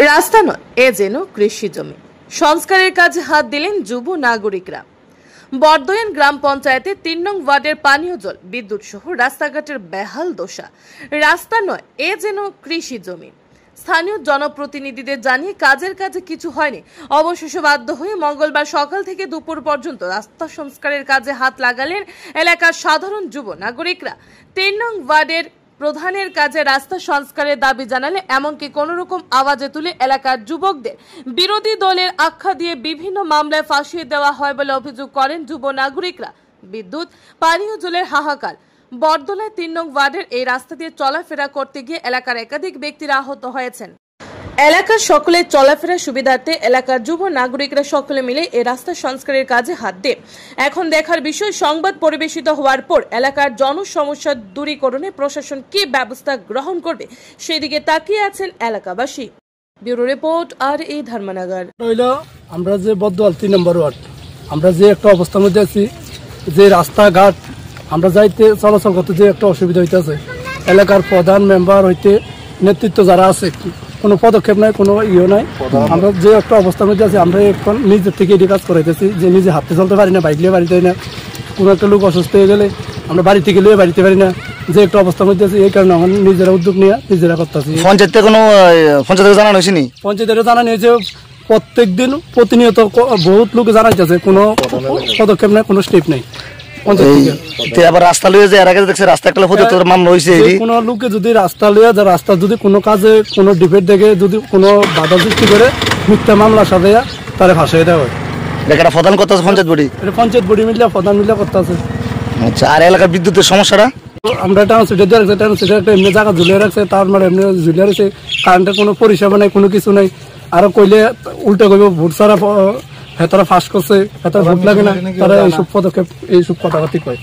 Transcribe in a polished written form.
রাস্তা নয়, এ যেন কৃষি জমি। সংস্কারের কাজে হাত দিলেন যুব নাগরিকরা। বর্দয়ান গ্রাম পঞ্চায়েতের ৩ নং ওয়ার্ডের পানীয় জল, বিদ্যুৎ সহ রাস্তাঘাটের বেহাল দশা। রাস্তা নয়, এ যেন কৃষি জমি। স্থানীয় জনপ্রতিনিধিদের জানিয়ে কাজে কিছু হয়নি। অবশেষে বাধ্য হয়ে মঙ্গলবার সকাল থেকে দুপুর পর্যন্ত রাস্তা সংস্কারের কাজে হাত লাগালেন এলাকার সাধারণ যুব নাগরিকরা। ৩ নং ওয়ার্ডের প্রধানের কাজে রাস্তা সংস্কারের দাবি জানালে এমনকি কোনো রকম আওয়াজে তুলে এলাকার যুবকদের বিরোধী দলের আখ্যা দিয়ে বিভিন্ন মামলায় ফাঁসিয়ে দেওয়া হয় বলে অভিযোগ করেন যুব নাগরিকরা। বিদ্যুৎ, পানীয় জলের হাহাকার। বরদলায় ৩ নং ওয়ার্ডের এই রাস্তা দিয়ে চলাফেরা করতে গিয়ে এলাকার একাধিক ব্যক্তিরা আহত হয়েছেন। এলাকার সকলের চলাফেরার সুবিধার্থে এলাকার যুব নাগরিকরা সকলে মিলে এই রাস্তা সংস্কারের কাজে হাত দেয়। এখন দেখার বিষয়, সংবাদ পরিবেশিত হওয়ার পর এলাকার জনসমস্যা দূরীকরণে প্রশাসন কি ব্যবস্থা গ্রহণ করবে সেদিকে তাকিয়ে আছেন এলাকাবাসী। ব্যুরো রিপোর্ট, আর এই ধর্মনগর। আমরা যে বদওয়াল ৩ নম্বর ওয়ার্ড, আমরা যে একটা অবস্থার মধ্যে আছি, যে রাস্তাঘাট আমরা যাইতে চলাচল করতে যে একটা অসুবিধা হইতেছে, এলাকার প্রধান মেম্বার হইতে নেতৃত্ব যারা আছে কোনো পদক্ষেপ নাই, কোনো নাই। আমরা যে একটা অবস্থার মধ্যে আছি, আমরা এখন নিজের থেকে এটি কাজ করাইতেছি যে নিজে হাঁটতে চলতে পারি না, বাইক নিয়ে বাড়িতে না, কোনো একটা লোক অসুস্থ হয়ে গেলে আমরা বাড়ি থেকে লিয়ে বাড়িতে পারি না, যে একটা অবস্থার মধ্যে আছি। এই কারণে আমরা নিজেরা উদ্যোগ নিয়ে নিজেরা করতেছি। পঞ্চায়েতের জানানো হয়েছে, প্রত্যেক দিন প্রতিনিয়ত বহুত লোক জানাইতেছে, কোনো পদক্ষেপ নাই, কোনো স্টেপ নেই। রাস্তা লইয়া যে রাস্তা একটা মান রয়েছে, কোন লোকে যদি রাস্তা লইয়া যে রাস্তা যদি কোনো কাজে কোনো ডিফেক্ট দেখে যদি কোনো বাধা সৃষ্টি করে মিথ্যা মামলা সাজাইয়া তারা ফাঁসিয়ে দেওয়া হয়। এটা প্রধান করতেছে পঞ্চায়েত বডি, এটা পঞ্চায়েত বডি মিলে প্রধান মিলে করতেছে। আচ্ছা, আর এলাকার বিদ্যুতের সমস্যাটা আমরা একটা এমনি জায়গা ঝুলিয়ে রাখছে, তার মানে এমনি ঝুলিয়ে রাখছে, কারেন্টের কোনো পরিষেবা নাই, কোনো কিছু নাই। আরো কইলে উল্টা কইব ভোট ছাড়া হেতারা ফাঁস করছে, হেতারা ভোট লাগে না, তারা এইসব পদক্ষেপ এইসব কথাবার্তা কয়।